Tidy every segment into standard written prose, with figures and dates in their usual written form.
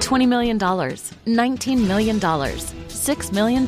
$20 million, $19 million, $6 million.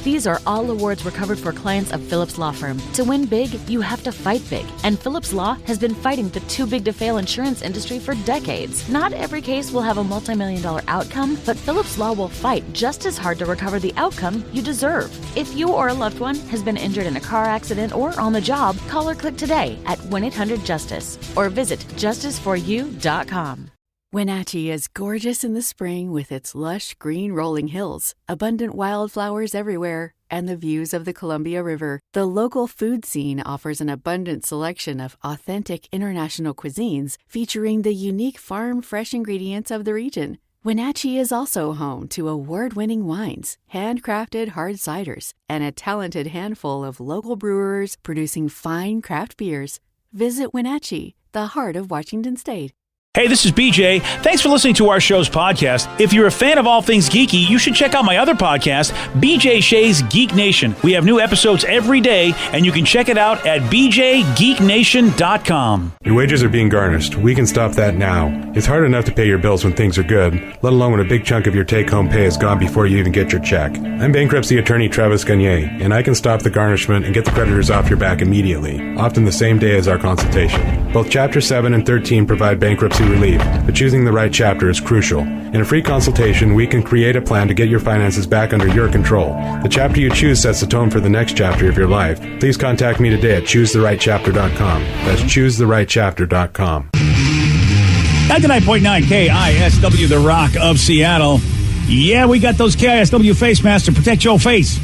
These are all awards recovered for clients of Phillips Law Firm. To win big, you have to fight big. And Phillips Law has been fighting the too big to fail insurance industry for decades. Not every case will have a multi-million-dollar outcome, but Phillips Law will fight just as hard to recover the outcome you deserve. If you or a loved one has been injured in a car accident or on the job, call or click today at 1-800-JUSTICE or visit justiceforyou.com. Wenatchee is gorgeous in the spring with its lush green rolling hills, abundant wildflowers everywhere, and the views of the Columbia River. The local food scene offers an abundant selection of authentic international cuisines featuring the unique farm-fresh ingredients of the region. Wenatchee is also home to award-winning wines, handcrafted hard ciders, and a talented handful of local brewers producing fine craft beers. Visit Wenatchee, the heart of Washington State. Hey, this is BJ. Thanks for listening to our show's podcast. If you're a fan of all things geeky, you should check out my other podcast, BJ Shea's Geek Nation. We have new episodes every day, and you can check it out at bjgeeknation.com. Your wages are being garnished. We can stop that now. It's hard enough to pay your bills when things are good, let alone when a big chunk of your take-home pay is gone before you even get your check. I'm bankruptcy attorney Travis Gagne, and I can stop the garnishment and get the creditors off your back immediately, often the same day as our consultation. Both Chapter 7 and 13 provide bankruptcy relief, but choosing the right chapter is crucial. In a free consultation, we can create a plan to get your finances back under your control. The chapter you choose sets the tone for the next chapter of your life. Please contact me today at choosetherightchapter.com. That's choosetherightchapter.com. 99.9 KISW, the Rock of Seattle. Yeah, we got those KISW face masks to protect your face.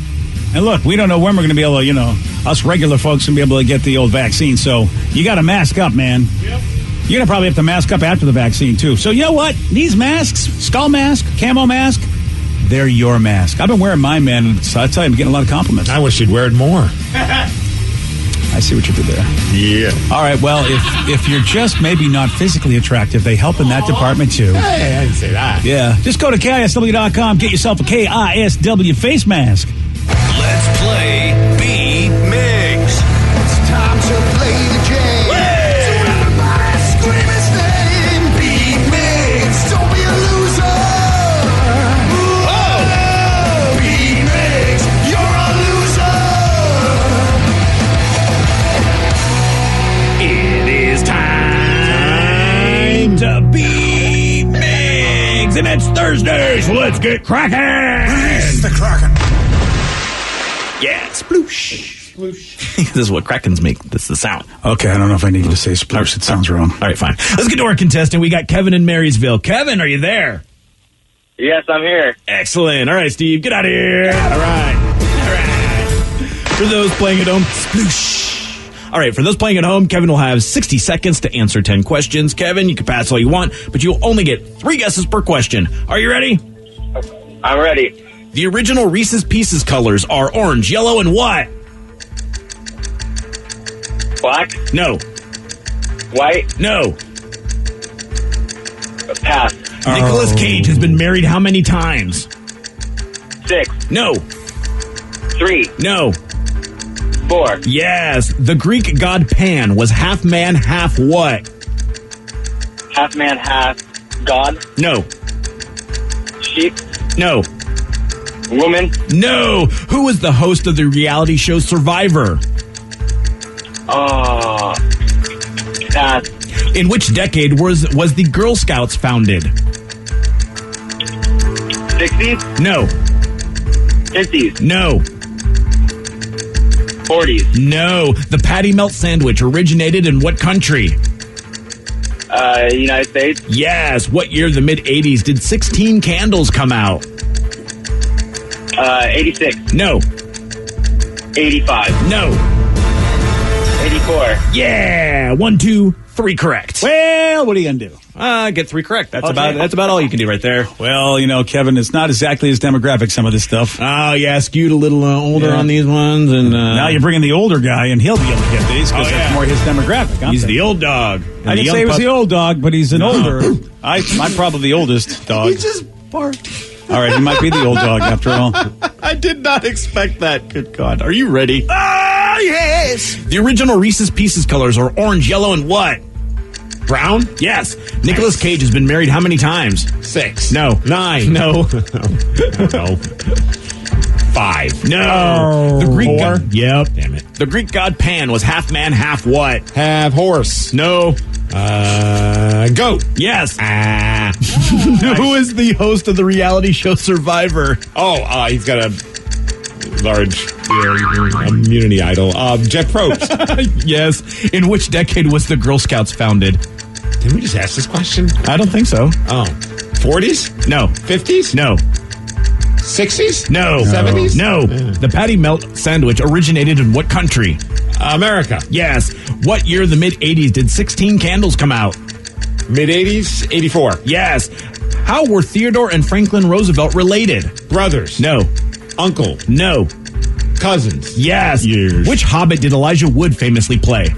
And look, we don't know when we're going to be able to, us regular folks going to be able to get the old vaccine. So you got to mask up, man. Yep. You're going to probably have to mask up after the vaccine, too. So you know what? These masks, skull mask, camo mask, they're your mask. I've been wearing mine, man, and so I tell you, I'm getting a lot of compliments. I wish you'd wear it more. I see what you did there. Yeah. All right, well, if you're just maybe not physically attractive, they help in that department, too. Hey, I didn't say that. Yeah. Just go to KISW.com, get yourself a KISW face mask. Let's play B-Migs. It's time to play the game. To be Migs, and it's Thursday, so let's get cracking. Release the Kraken. Yeah, sploosh. Sploosh. This is what Krakens make. This is the sound. Okay, I don't know if I need to say sploosh. It sounds wrong. All right, fine. Let's get to our contestant. We got Kevin in Marysville. Kevin, are you there? Yes, I'm here. Excellent. All right, Steve, get out of here. All right. For those playing at home, sploosh. All right, for those playing at home, Kevin will have 60 seconds to answer 10 questions. Kevin, you can pass all you want, but you'll only get 3 guesses per question. Are you ready? I'm ready. The original Reese's Pieces colors are orange, yellow, and what? Black? No. White? No. Pass. Nicolas Cage has been married how many times? 6. No. 3. No. 4. Yes. The Greek god Pan was half man, half what? Half man, half god? No. Sheep? No. Woman? No. Who was the host of the reality show Survivor? Pass. In which decade was the Girl Scouts founded? 60s? No. 50s? No. 40s? No. The Patty Melt sandwich originated in what country? United States? Yes. What year of the mid-'80s did 16 Candles come out? 86. No. 85. No. 84. Yeah. 1, 2, 3 correct. Well, what are you going to do? Get 3 correct. That's about all you can do right there. Well, Kevin, it's not exactly his demographic, some of this stuff. Oh, yeah, skewed a little older on these ones. And now you're bringing the older guy, and he'll be able to get these because that's more his demographic. He's the old dog. I didn't say he was the old dog, but he's an older. I'm probably the oldest dog. He just barked. All right, he might be the old dog after all. I did not expect that. Good God. Are you ready? Ah, yes. The original Reese's Pieces colors are orange, yellow, and what? Brown? Yes. Nicolas Cage has been married how many times? 6. No. 9. No. No. 5. No. The Greek 4. god. Yep. Damn it. The Greek god Pan was half man, half what? Have horse. No. Goat. Yes. Ah. Who is the host of the reality show Survivor? He's got a large immunity idol. Jeff Probst. Yes. In which decade was the Girl Scouts founded? Didn't we just ask this question? I don't think so. Oh. 40s? No. 50s? No. 60s? No. 70s? No. The Patty Melt sandwich originated in what country? America. Yes. What year in the mid-'80s did 16 Candles come out? Mid-80s? 84. Yes. How were Theodore and Franklin Roosevelt related? Brothers. No. Uncle. No. Cousins. Yes. Years. Which Hobbit did Elijah Wood famously play?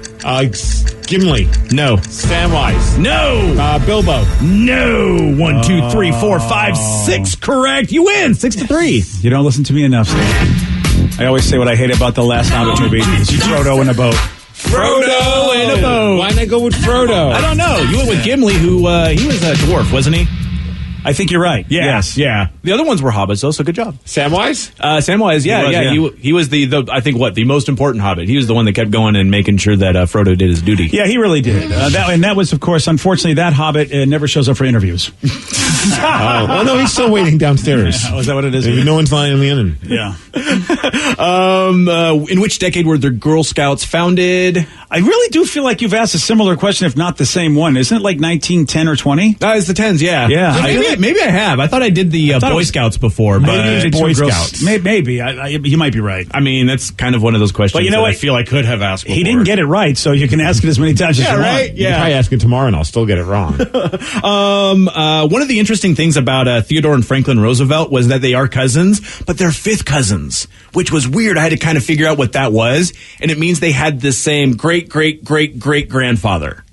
Gimli. No. Samwise. No. Bilbo. No. 1, 2, 3, 4, 5, 6. Correct. You win. 6-3. You don't listen to me enough, Steve. I always say what I hate about the last Hobbit movie. Frodo in a boat. Frodo in a boat. Why not go with Frodo? I don't know. You went with Gimli, who he was a dwarf, wasn't he? I think you're right. Yeah. Yes. Yeah. The other ones were hobbits, though, so good job. Samwise? Samwise, he was the I think the most important hobbit. He was the one that kept going and making sure that Frodo did his duty. Yeah, he really did. That was, of course, unfortunately, that Hobbit never shows up for interviews. Well, no, he's still waiting downstairs. Oh, is that what it is? No one's lying in. Yeah. In which decade were the Girl Scouts founded? I really do feel like you've asked a similar question, if not the same one. Isn't it like 1910 or 20? It's the 10s, yeah. Yeah. So maybe I have. I thought I did the Boy Scouts before, but Maybe Boy Girl- Scouts. Maybe. You might be right. I mean, that's kind of one of those questions But you know that what? I feel I could have asked before. He didn't get it right, so you can ask it as many times as you right? want. You can probably ask it tomorrow and I'll still get it wrong. One of the interesting things about Theodore and Franklin Roosevelt was that they are cousins, but they're fifth cousins, which was weird. I had to kind of figure out what that was, and it means they had the same great-great-great-great-grandfather.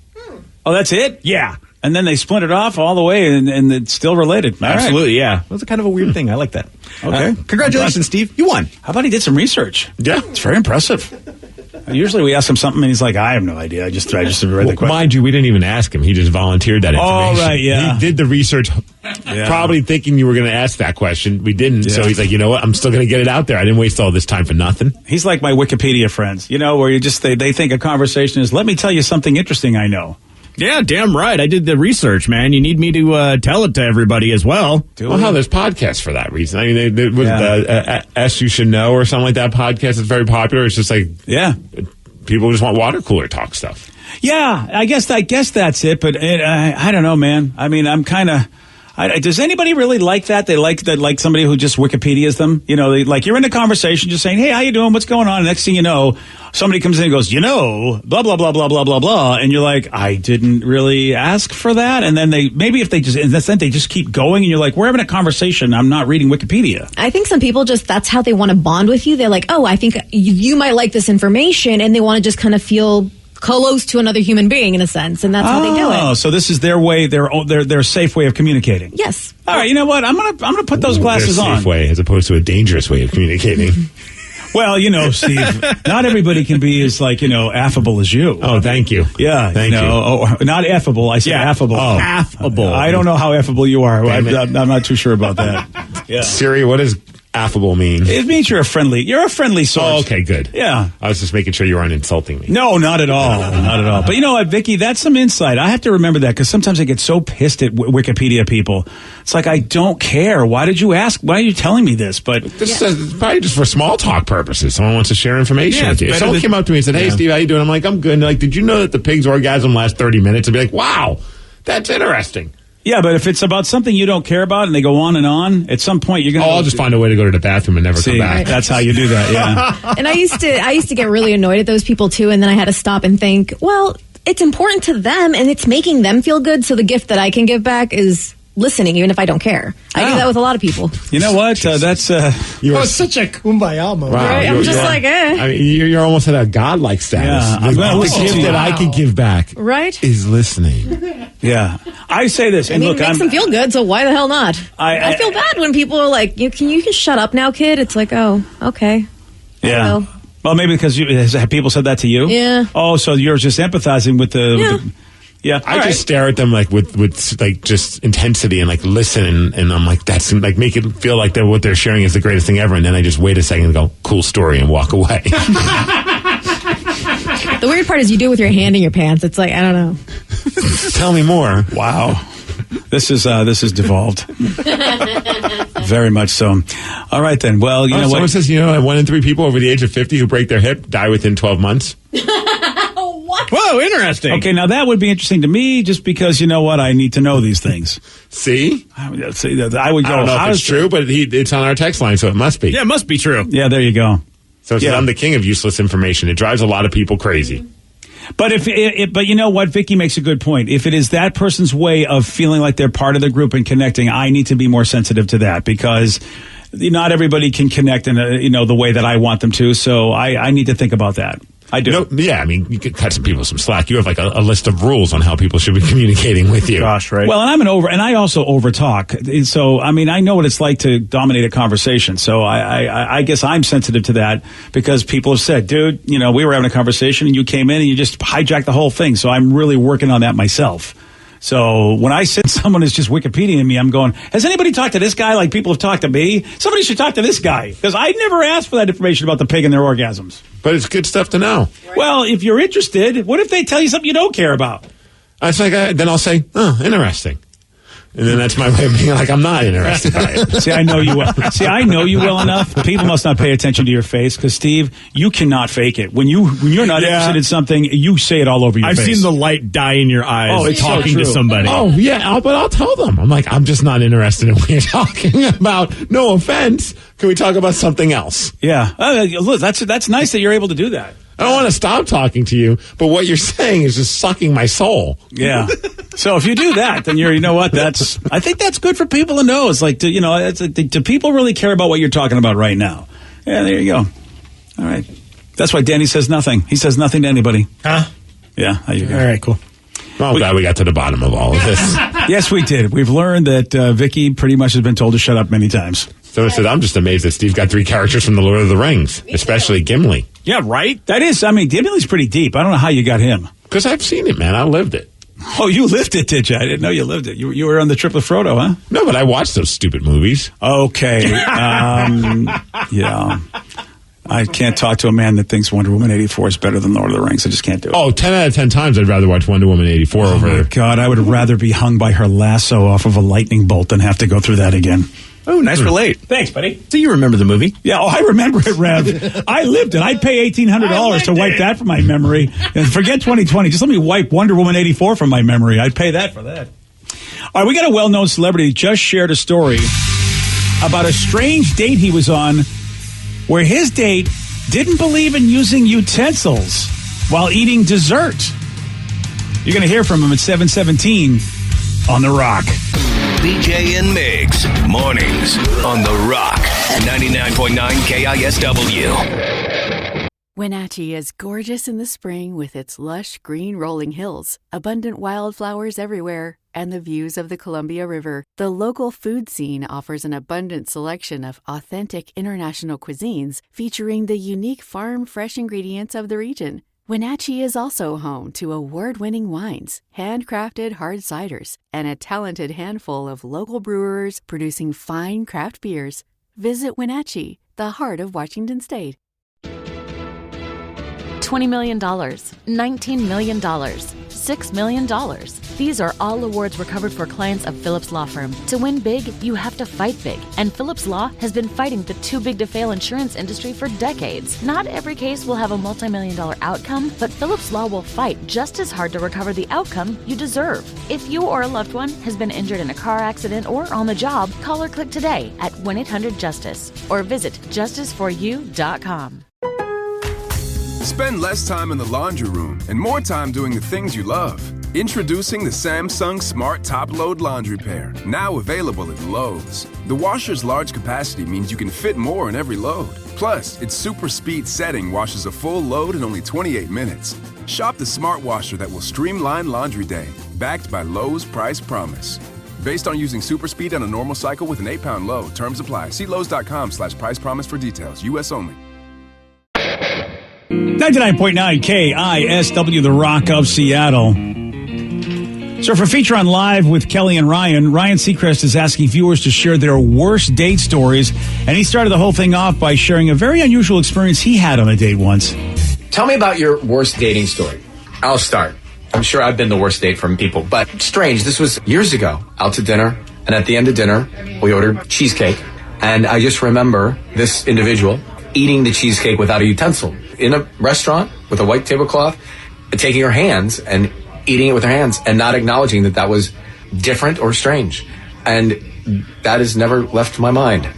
Oh, that's it? Yeah. And then they split it off all the way, and it's still related. All right. Absolutely, yeah. It was kind of a weird thing. I like that. Okay. Congratulations, Steve. You won. How about he did some research? Yeah. It's very impressive. Usually we ask him something, and he's like, I have no idea. I just read the question. Mind you, we didn't even ask him. He just volunteered that information. Oh, right, yeah. He did the research, probably thinking you were going to ask that question. We didn't, so he's like, you know what? I'm still going to get it out there. I didn't waste all this time for nothing. He's like my Wikipedia friends, where you just they think a conversation is, let me tell you something interesting I know. Yeah, damn right. I did the research, man. You need me to tell it to everybody as well. Well, there's podcasts for that reason. I mean, there was S You Should Know or something like that podcast is very popular. It's just like, people just want water cooler talk stuff. Yeah, I guess that's it. But I don't know, man. I mean, I'm kind of. Does anybody really like that? They like somebody who just Wikipedias them. You're in a conversation, just saying, "Hey, how you doing? What's going on?" Next thing you know, somebody comes in and goes, blah blah blah blah blah blah blah, and you're like, "I didn't really ask for that." And then they just keep going, and you're like, "We're having a conversation. I'm not reading Wikipedia." I think some people that's how they want to bond with you. They're like, "Oh, I think you might like this information," and they want to just kind of feel close to another human being in a sense, and that's how they do it. Oh, so this is their way, their safe way of communicating. Yes. All right, you know what? I'm gonna put those glasses their safe on. way as opposed to a dangerous way of communicating. Well, Steve, not everybody can be as affable as you. Oh, thank you. Yeah, thank you. Oh, not affable. I said affable. Oh, affable. I don't know how affable you are. I'm not too sure about that. Yeah, Siri, what does affable mean? It means you're a friendly source. Oh, okay, good. Yeah. I was just making sure you weren't insulting me. No, not at all. Not at all. But you know what, Vicky, that's some insight. I have to remember that because sometimes I get so pissed at Wikipedia people. It's like, I don't care. Why did you ask? Why are you telling me this? But this is probably just for small talk purposes. Someone wants to share information with you. If someone came up to me and said, "Hey, Steve, how you doing?" I'm like, "I'm good." And they're like, "Did you know that the pig's orgasm lasts 30 minutes?" I'd be like, "Wow, that's interesting." Yeah, but if it's about something you don't care about and they go on, at some point you're going to... I'll just find a way to go to the bathroom and never come back. That's how you do that, yeah. And I used to get really annoyed at those people too, and then I had to stop and think, well, it's important to them and it's making them feel good, so the gift that I can give back is listening, even if I don't care. I do that with a lot of people. You know what? That's... it's such a kumbaya moment. Wow, right? I'm just like, I mean, you're almost at a godlike status. Yeah, the gift that I can give back right? is listening. Yeah. I say this, and it look, makes them feel good, so why the hell not? I feel bad when people are like, you can shut up now, kid? It's like, oh, okay. Yeah. Well, maybe because have people said that to you? Yeah. Oh, so you're just empathizing with the... Yeah, I just stare at them like with like just intensity and like listen, and I'm like, that's like make it feel like what they're sharing is the greatest thing ever, and then I just wait a second and go, cool story, and walk away. The weird part is you do it with your hand in your pants. It's like, I don't know. Tell me more. Wow. This is devolved. Very much so. All right, then. Well, you know what? Someone says, 1 in 3 people over the age of 50 who break their hip die within 12 months. What? Whoa, interesting. Okay, now that would be interesting to me just because, you know what, I need to know these things. See? I would go, I don't know if it's true, but it's on our text line, so it must be. Yeah, it must be true. Yeah, there you go. So it says, I'm the king of useless information. It drives a lot of people crazy. But but you know what, Vicky makes a good point. If it is that person's way of feeling like they're part of the group and connecting, I need to be more sensitive to that because not everybody can connect in the way that I want them to. So I need to think about that. I do. I mean, you could cut some people some slack. You have like a list of rules on how people should be communicating with you. Gosh, right. Well, and I also overtalk. So, I mean, I know what it's like to dominate a conversation. So I guess I'm sensitive to that because people have said, dude, we were having a conversation and you came in and you just hijacked the whole thing. So I'm really working on that myself. So when I said someone is just Wikipediaing me, I'm going, has anybody talked to this guy like people have talked to me? Somebody should talk to this guy because I never asked for that information about the pig and their orgasms. But it's good stuff to know. Well, if you're interested, what if they tell you something you don't care about? It's like, then I'll say, oh, interesting. And then that's my way of being like, I'm not interested by it. See, I know you well. I know you well enough. People must not pay attention to your face because, Steve, you cannot fake it. When you're not interested in something, you say it all over your face. I've seen the light die in your eyes talking to somebody. Oh, yeah, but I'll tell them. I'm like, I'm just not interested in what you're talking about. No offense. Can we talk about something else? Yeah. Look, that's nice that you're able to do that. I don't want to stop talking to you, but what you're saying is just sucking my soul. Yeah. So if you do that, then I think that's good for people to know. It's like, do people really care about what you're talking about right now? Yeah, there you go. All right. That's why Danny says nothing. He says nothing to anybody. Huh? Yeah. There you go. All right, cool. Well, I'm glad we got to the bottom of all of this. Yes, we did. We've learned that Vicky pretty much has been told to shut up many times. Someone said, I'm just amazed that Steve got 3 characters from The Lord of the Rings, especially Gimli. Yeah, right? That is, Gimli's pretty deep. I don't know how you got him. Because I've seen it, man. I lived it. Oh, you lived it, did you? I didn't know you lived it. You were on the trip with Frodo, huh? No, but I watched those stupid movies. Okay. Yeah. I can't talk to a man that thinks Wonder Woman 84 is better than Lord of the Rings. I just can't do it. Oh, 10 out of 10 times I'd rather watch Wonder Woman 84 over... Oh, my God. I would rather be hung by her lasso off of a lightning bolt than have to go through that again. Oh, nice relate. Thanks, buddy. So you remember the movie? Yeah, I remember it, Rev. I lived it. I'd pay $1,800 to wipe that from my memory. And forget 2020. Just let me wipe Wonder Woman 84 from my memory. I'd pay that for that. All right, we got a well-known celebrity just shared a story about a strange date he was on where his date didn't believe in using utensils while eating dessert. You're going to hear from him at 7:17 on The Rock. BJ and Migs, mornings on The Rock, 99.9 KISW. Wenatchee is gorgeous in the spring with its lush green rolling hills, abundant wildflowers everywhere, and the views of the Columbia River. The local food scene offers an abundant selection of authentic international cuisines featuring the unique farm-fresh ingredients of the region. Wenatchee is also home to award-winning wines, handcrafted hard ciders, and a talented handful of local brewers producing fine craft beers. Visit Wenatchee, the heart of Washington State. $20 million, $19 million, $6 million. These are all awards recovered for clients of Phillips Law Firm. To win big, you have to fight big. And Phillips Law has been fighting the too-big-to-fail insurance industry for decades. Not every case will have a multi-million-dollar outcome, but Phillips Law will fight just as hard to recover the outcome you deserve. If you or a loved one has been injured in a car accident or on the job, call or click today at 1-800-JUSTICE or visit justiceforyou.com. Spend less time in the laundry room and more time doing the things you love. Introducing the Samsung Smart Top Load Laundry Pair, now available at Lowe's. The washer's large capacity means you can fit more in every load. Plus, its super speed setting washes a full load in only 28 minutes. Shop the smart washer that will streamline laundry day, backed by Lowe's Price Promise. Based on using super speed on a normal cycle with an 8-pound load. Terms apply. See Lowe's.com/price promise for details. U.S. only. 99.9 KISW, The Rock of Seattle. So for Feature on Live with Kelly and Ryan Seacrest is asking viewers to share their worst date stories. And he started the whole thing off by sharing a very unusual experience he had on a date once. Tell me about your worst dating story. I'll start. I'm sure I've been the worst date from people, but strange. This was years ago, out to dinner. And at the end of dinner, we ordered cheesecake. And I just remember this individual eating the cheesecake without a utensil in a restaurant with a white tablecloth, taking her hands and eating it with her hands and not acknowledging that that was different or strange. And that has never left my mind.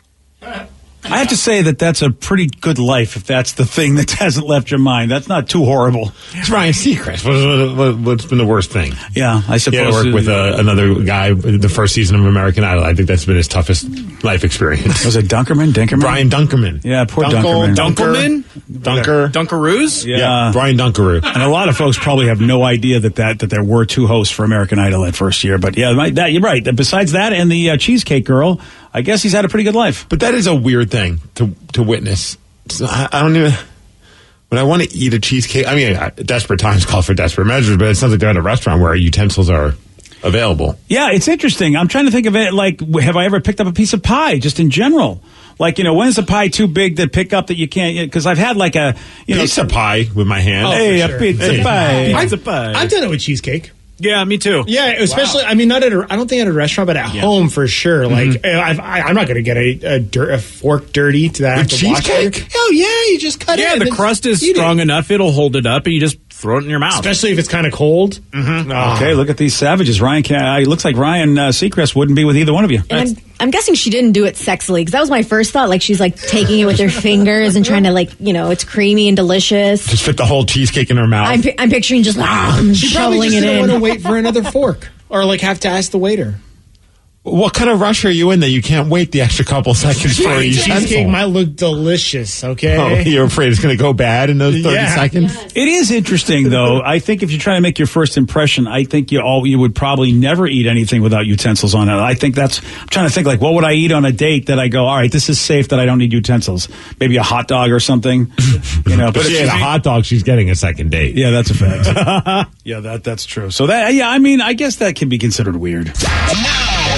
I have to say that that's a pretty good life if that's the thing that hasn't left your mind. That's not too horrible. It's Ryan Seacrest. What's been the worst thing? Yeah, I suppose. He had to work with another guy the first season of American Idol. I think that's been his toughest life experience. Was it Dunkerman? Brian Dunkerman. Yeah, poor Dunkerman. Dunkaroos? Yeah. Brian Dunkaroo. And a lot of folks probably have no idea that there were two hosts for American Idol that first year. But yeah, you're right. Besides that and the Cheesecake Girl, I guess he's had a pretty good life. But that is a weird thing to witness. So I don't even... When I want to eat a cheesecake... I mean, desperate times call for desperate measures, but it sounds like they're at a restaurant where utensils are available. Yeah, it's interesting. I'm trying to think of it like, have I ever picked up a piece of pie, just in general? Like, when is a pie too big to pick up that you can't... Because I've had like a... Pizza pie with my hand. Oh, hey, a pizza pie. Pizza pie. I've done it with cheesecake. Yeah, me too. Yeah, especially, I mean, not at I don't think at a restaurant, but at home for sure. Like, I'm not going to get a fork dirty to that. With cheesecake? Oh, yeah, you just cut it. Yeah, the crust is strong enough, it'll hold it up, and you just throw it in your mouth. Especially if it's kind of cold. Mm-hmm. Oh. Okay, look at these savages. It looks like Ryan Seacrest wouldn't be with either one of you. And I'm guessing she didn't do it sexily, because that was my first thought. Like, she's like taking it with her fingers and trying to it's creamy and delicious. Just fit the whole cheesecake in her mouth. I'm picturing just she probably just didn't want to wait for another fork or have to ask the waiter. What kind of rush are you in that you can't wait the extra couple seconds for a cheesecake might look delicious, okay? Oh, you're afraid it's going to go bad in those 30 seconds? Yes. It is interesting, though. I think if you're trying to make your first impression, I think you would probably never eat anything without utensils on it. I think I'm trying to think, like, what would I eat on a date that I go, all right, this is safe that I don't need utensils? Maybe a hot dog or something. But if she ate a hot dog, she's getting a second date. Yeah, that's a fact. Yeah, that's true. So I guess that can be considered weird.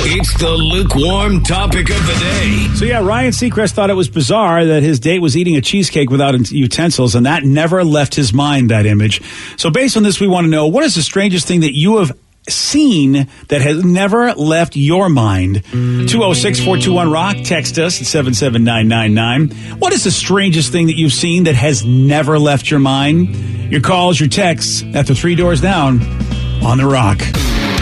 It's the lukewarm topic of the day. So yeah, Ryan Seacrest thought it was bizarre that his date was eating a cheesecake without utensils, and that never left his mind, that image. So based on this, we want to know, what is the strangest thing that you have seen that has never left your mind? 206-421-ROCK. Text us at 77999. What is the strangest thing that you've seen that has never left your mind? Your calls, your texts, after 3 doors down on The Rock.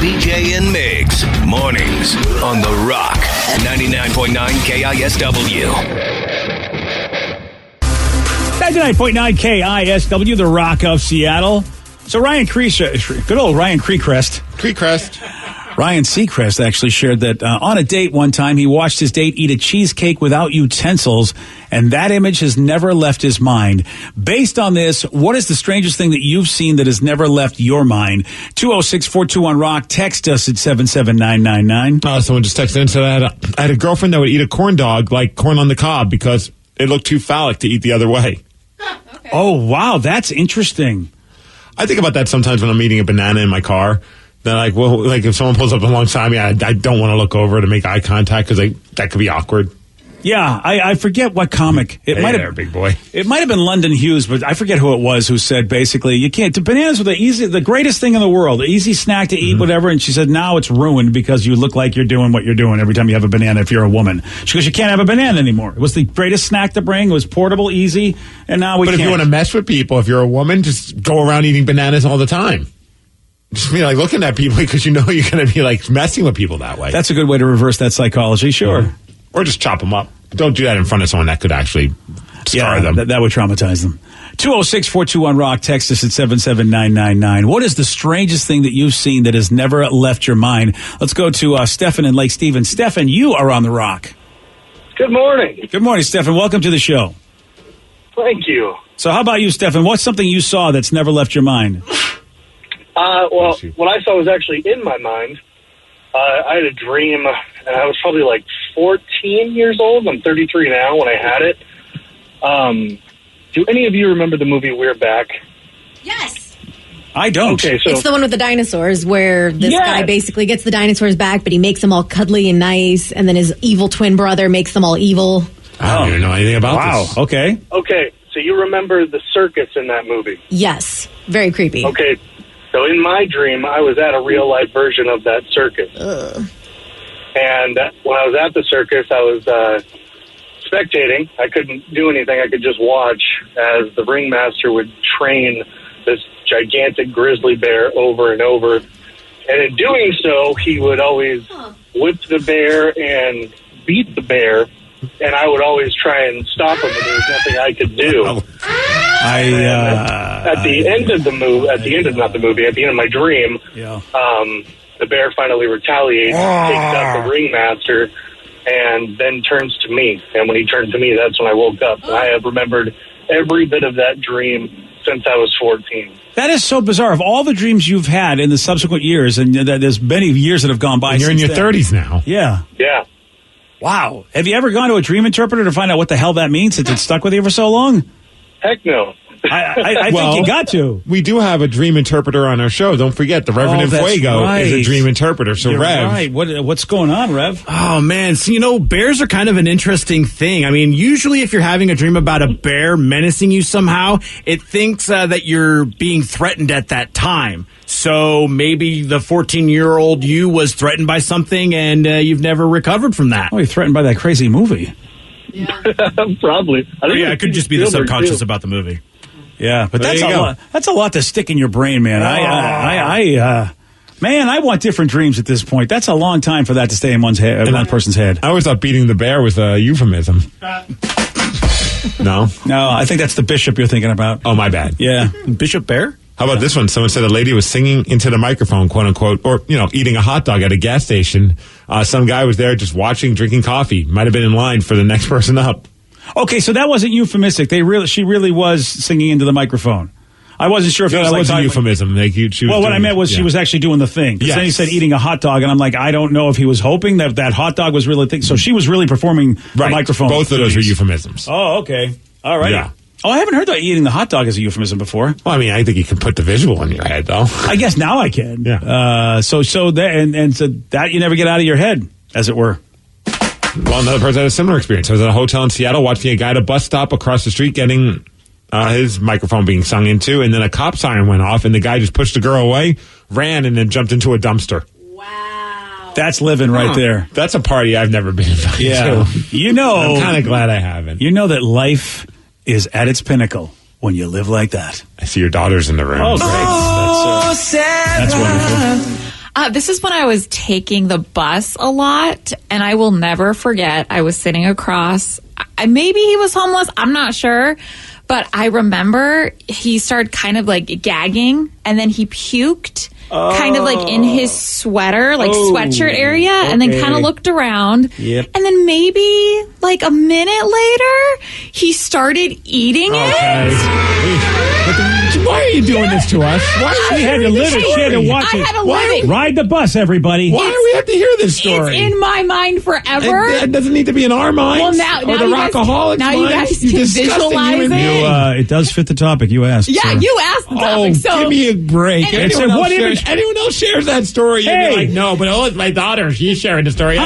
BJ and Migs, mornings on The Rock, 99.9 KISW. 99.9 KISW, The Rock of Seattle. So good old Ryan Ryan Seacrest actually shared that on a date one time, he watched his date eat a cheesecake without utensils, and that image has never left his mind. Based on this, what is the strangest thing that you've seen that has never left your mind? 206-421-ROCK. Text us at 77999. Someone just texted in and said, I had a girlfriend that would eat a corn dog like corn on the cob because it looked too phallic to eat the other way. Okay. Oh, wow, that's interesting. I think about that sometimes when I'm eating a banana in my car. Then, if someone pulls up alongside me, I don't want to look over to make eye contact because that could be awkward. Yeah, I forget what comic. Big boy. It might have been London Hughes, but I forget who it was who said basically you can't. Bananas were the greatest thing in the world, the easy snack to eat, whatever. And she said now it's ruined because you look like you're doing what you're doing every time you have a banana. If you're a woman, she goes, you can't have a banana anymore. It was the greatest snack to bring. It was portable, easy, and now we can't. But if you want to mess with people, if you're a woman, just go around eating bananas all the time. Just be looking at people because you know you're going to be messing with people that way. That's a good way to reverse that psychology, sure. Yeah. Or just chop them up. Don't do that in front of someone that could actually scar them. That would traumatize them. 206-421-ROCK. Text us at 77999. What is the strangest thing that you've seen that has never left your mind? Let's go to Stefan in Lake Stephen. Stefan, you are on The Rock. Good morning. Good morning, Stefan. Welcome to the show. Thank you. So how about you, Stefan? What's something you saw that's never left your mind? Well, what I saw was actually in my mind. I had a dream, and I was probably 14 years old. I'm 33 now when I had it. Do any of you remember the movie We're Back? Yes. I don't. Okay, so It's the one with the dinosaurs where this guy basically gets the dinosaurs back, but he makes them all cuddly and nice, and then his evil twin brother makes them all evil. I don't even know anything about this. Okay. Okay, so you remember the circus in that movie? Yes. Very creepy. Okay, so in my dream, I was at a real-life version of that circus. And when I was at the circus, I was spectating. I couldn't do anything. I could just watch as the ringmaster would train this gigantic grizzly bear over and over. And in doing so, he would always whip the bear and beat the bear. And I would always try and stop him, but there was nothing I could do. At the end of the movie, at the end of my dream, the bear finally retaliates, takes out the ringmaster, and then turns to me. And when he turned to me, that's when I woke up. And I have remembered every bit of that dream since I was 14. That is so bizarre. Of all the dreams you've had in the subsequent years, and there's many years that have gone by. And you're in your since then. 30s now. Yeah. Yeah. Wow. Have you ever gone to a dream interpreter to find out what the hell that means since it's stuck with you for so long? Heck no. I think you got to. We do have a dream interpreter on our show. Don't forget, the Reverend that's Fuego right. is a dream interpreter. So, You're Rev. right. What's going on, Rev? Oh, man. So, bears are kind of an interesting thing. I mean, usually if you're having a dream about a bear menacing you somehow, it thinks that you're being threatened at that time. So maybe the 14-year-old you was threatened by something and you've never recovered from that. Oh, you're threatened by that crazy movie. Probably. It could just be the subconscious about the movie. Yeah, but that's a lot. That's a lot to stick in your brain, man. I want different dreams at this point. That's a long time for that to stay in one person's head. I always thought beating the bear was a euphemism. No, I think that's the bishop you're thinking about. Oh, my bad. Yeah, Bishop Bear. How about this one? Someone said a lady was singing into the microphone, quote unquote, or, eating a hot dog at a gas station. Some guy was there just watching, drinking coffee. Might have been in line for the next person up. Okay, so that wasn't euphemistic. She really was singing into the microphone. I wasn't sure if that was a euphemism. What I meant was she was actually doing the thing. Because then he said eating a hot dog, and I'm like, I don't know if he was hoping that hot dog was really thing. So she was really performing the microphone. Both of those are euphemisms. Oh, okay. All right. Yeah. Oh, I haven't heard that eating the hot dog as a euphemism before. Well, I mean, I think you can put the visual in your head, though. I guess now I can. Yeah. So that you never get out of your head, as it were. Well, another person had a similar experience. I was at a hotel in Seattle watching a guy at a bus stop across the street getting his microphone being sung into, and then a cop siren went off, and the guy just pushed the girl away, ran, and then jumped into a dumpster. Wow. That's living right there. That's a party I've never been invited to. I'm kind of glad I haven't. You know that life is at its pinnacle when you live like that. I see your daughter's in the room. Oh, great. That's wonderful. This is when I was taking the bus a lot, and I will never forget. I was sitting across. Maybe he was homeless. I'm not sure. But I remember he started kind of like gagging, and then he puked kind of like in his sweater, like sweatshirt area, and then kind of looked around. Yep. And then maybe like a minute later, he started eating it. Why are you doing this to us? Why she had to live it? She had to watch it. I had to live it. Ride the bus, everybody. Why do we have to hear this story? It's in my mind forever. It doesn't need to be in our minds. Well, now or the you guys, rockaholics' now you guys minds. can visualize it. It does fit the topic you asked. Yeah, sir. you asked the topic. So give me a break. Anyone Anyone else shares that story, you'd be like, no, but it's my daughter. She's sharing the story.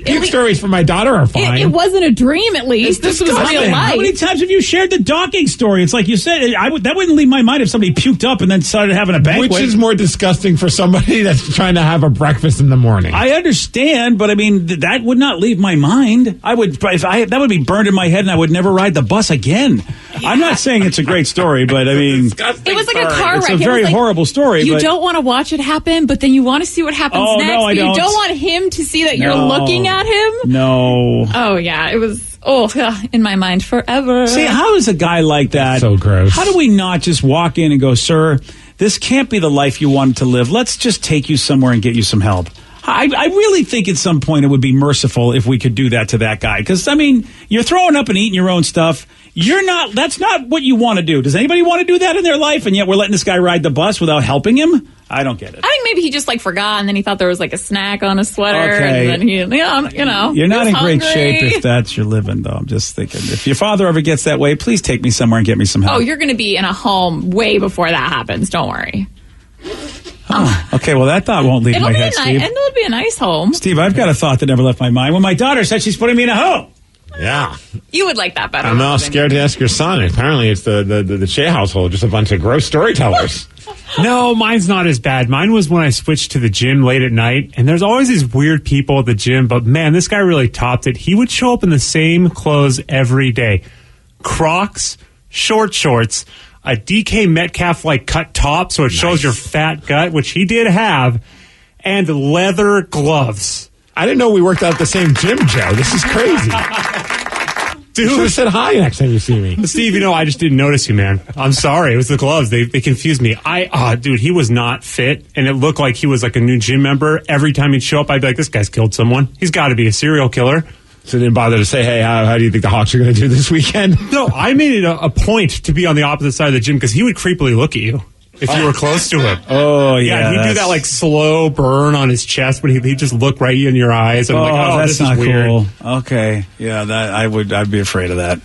Puke stories from my daughter are fine. It wasn't a dream, at least. This was real life. How many times have you shared the docking story? It's like you said, that wouldn't leave my mind if somebody puked up and then started having a banquet. Which is more disgusting for somebody that's trying to have a breakfast in the morning. I understand, but I mean, that would not leave my mind. That would be burned in my head, and I would never ride the bus again. Yeah. I'm not saying it's a great story, but I mean, it was like a car wreck. It's a very horrible story. You don't want to watch it happen, but then you want to see what happens next. No, I don't. You don't want him to see that you're looking at him. No. Oh yeah, it was. In my mind forever. See, how is a guy like that? That's so gross. How do we not just walk in and go, sir, this can't be the life you wanted to live. Let's just take you somewhere and get you some help. I really think at some point it would be merciful if we could do that to that guy. Because, I mean, you're throwing up and eating your own stuff. That's not what you want to do. Does anybody want to do that in their life? And yet we're letting this guy ride the bus without helping him? I don't get it. I think maybe he just forgot, and then he thought there was a snack on his sweater, okay. and then he, You're not in great shape if that's your living, though. I'm just thinking, if your father ever gets that way, please take me somewhere and get me some help. Oh, you're going to be in a home way before that happens. Don't worry. Oh, okay, well, that thought won't leave my head, Steve. And it'll be a nice home. Steve, I've got a thought that never left my mind. When my daughter said she's putting me in a home. Yeah. You would like that better. I'm now scared to ask your son. Apparently, it's the Shea household, just a bunch of gross storytellers. No, mine's not as bad. Mine was when I switched to the gym late at night, and there's always these weird people at the gym, but man, this guy really topped it. He would show up in the same clothes every day. Crocs, short shorts, a DK Metcalf-like cut top, so it shows your fat gut, which he did have, and leather gloves. I didn't know we worked out at the same gym, Joe. This is crazy. Dude, you should have said hi next time you see me. Steve, I just didn't notice you, man. I'm sorry. It was the gloves. They confused me. Dude, he was not fit, and it looked like he was like a new gym member. Every time he'd show up, I'd be like, this guy's killed someone. He's got to be a serial killer. So they didn't bother to say, hey, how do you think the Hawks are going to do this weekend? No, I made it a point to be on the opposite side of the gym because he would creepily look at you if you were close to him. Oh, yeah. He'd do that like slow burn on his chest, but he'd just look right in your eyes. And I'm like, that's this not is weird. cool. Okay. Yeah, I'd be afraid of that.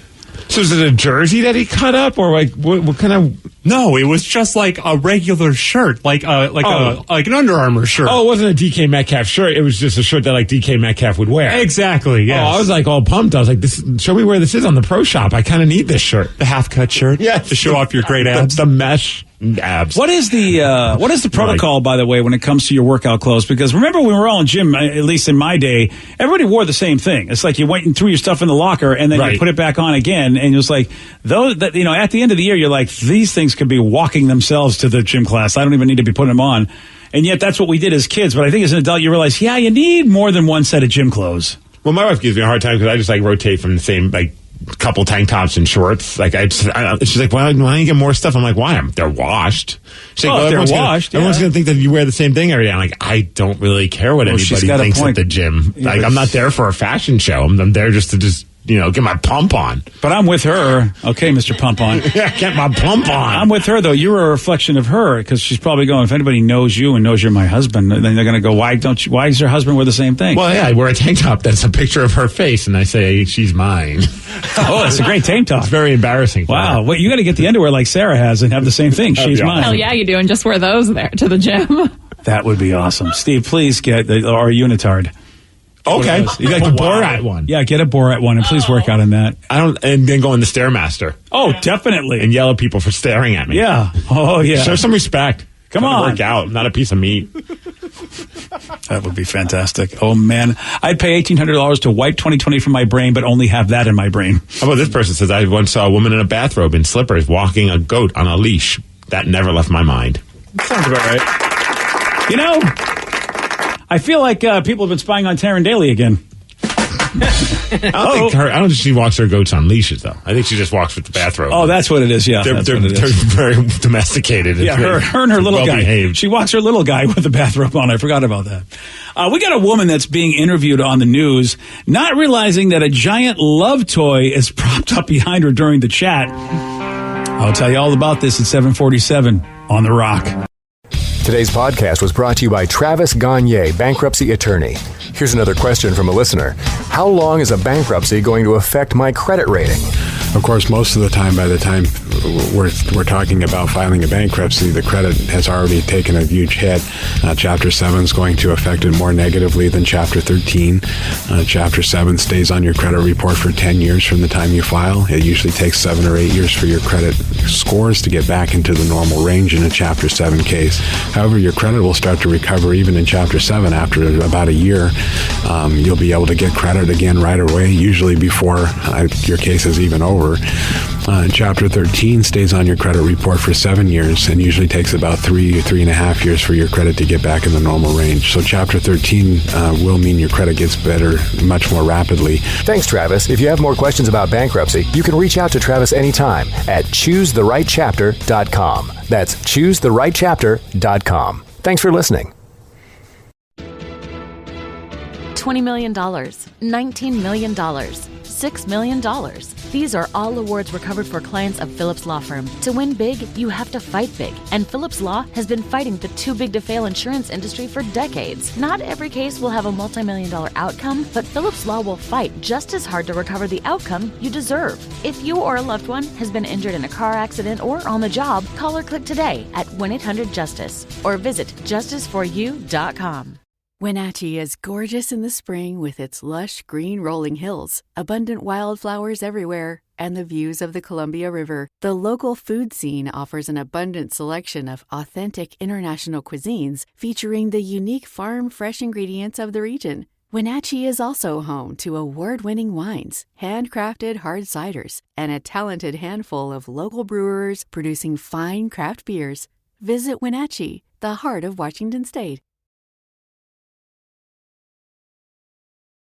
So is it a jersey that he cut up, or like what kind of? No, it was just like a regular shirt, like an Under Armour shirt. Oh, it wasn't a DK Metcalf shirt. It was just a shirt that like DK Metcalf would wear. Exactly. Yeah. Oh, I was like all pumped. I was like, show me where this is on the pro shop. I kind of need this shirt. The half cut shirt. Yeah, to show off your great abs. The mesh abs. What is the protocol, by the way, when it comes to your workout clothes? Because remember when we were all in gym, at least in my day, everybody wore the same thing. It's like you went and threw your stuff in the locker and then you put it back on again, and it was like those that at the end of the year, you're like, these things could be walking themselves to the gym class. I don't even need to be putting them on. And yet that's what we did as kids. But I think as an adult, you realize, you need more than one set of gym clothes. Well, my wife gives me a hard time because I just like rotate from the same couple tank tops and shorts. Like she's like, why don't you get more stuff? I'm like, why? They're washed. She's like, they're washed. Everyone's going to think that you wear the same thing every day. I'm like, I don't really care what anybody thinks at the gym. Yeah, like, I'm not there for a fashion show. I'm there just to get my pump on. But I'm with her. Okay, Mr. Pump On. Yeah, get my pump on. I'm with her, though. You're a reflection of her, because she's probably going, if anybody knows you and knows you're my husband, then they're going to go, why does your husband wear the same thing? Well, yeah, I wear a tank top that's a picture of her face, and I say, she's mine. Oh, that's a great tank top. It's very embarrassing. Wow. Well, you got to get the underwear like Sarah has and have the same thing. She's mine. Hell yeah, you do, and just wear those there to the gym. That would be awesome. Steve, please get our unitard. Okay, you got the Borat one. Yeah, get a Borat one, and please work out on that. And then go in the Stairmaster. Oh, definitely. And yell at people for staring at me. Yeah. Oh, yeah. Show some respect. Come on. Work out, not a piece of meat. That would be fantastic. Oh, man. I'd pay $1,800 to wipe 2020 from my brain, but only have that in my brain. How about this person says, I once saw a woman in a bathrobe and slippers walking a goat on a leash. That never left my mind. Sounds about right. I feel like people have been spying on Taryn Daly again. I don't think she walks her goats on leashes, though. I think she just walks with the bathrobe. Oh, that's what it is, yeah. They're very domesticated. Yeah, her and her little guy. Behaved. She walks her little guy with the bathrobe on. I forgot about that. We got a woman that's being interviewed on the news, not realizing that a giant love toy is propped up behind her during the chat. I'll tell you all about this at 7:47 on The Rock. Today's podcast was brought to you by Travis Gagne, bankruptcy attorney. Here's another question from a listener. How long is a bankruptcy going to affect my credit rating? Of course, most of the time, by the time we're talking about filing a bankruptcy, the credit has already taken a huge hit. Chapter 7 is going to affect it more negatively than Chapter 13. Chapter 7 stays on your credit report for 10 years from the time you file. It usually takes 7 or 8 years for your credit scores to get back into the normal range in a Chapter 7 case. However, your credit will start to recover even in Chapter 7 after about a year. You'll be able to get credit again right away, usually before your case is even over. Chapter 13 stays on your credit report for 7 years and usually takes about 3.5 years for your credit to get back in the normal range. So Chapter 13 will mean your credit gets better much more rapidly. Thanks, Travis. If you have more questions about bankruptcy, you can reach out to Travis anytime at choosetherightchapter.com. That's choosetherightchapter.com. Thanks for listening. $20 million, $19 million, $6 million. These are all awards recovered for clients of Phillips Law Firm. To win big, you have to fight big. And Phillips Law has been fighting the too big to fail insurance industry for decades. Not every case will have a multi-million-dollar outcome, but Phillips Law will fight just as hard to recover the outcome you deserve. If you or a loved one has been injured in a car accident or on the job, call or click today at 1-800-JUSTICE or visit justiceforyou.com. Wenatchee is gorgeous in the spring with its lush green rolling hills, abundant wildflowers everywhere, and the views of the Columbia River. The local food scene offers an abundant selection of authentic international cuisines featuring the unique farm-fresh ingredients of the region. Wenatchee is also home to award-winning wines, handcrafted hard ciders, and a talented handful of local brewers producing fine craft beers. Visit Wenatchee, the heart of Washington State.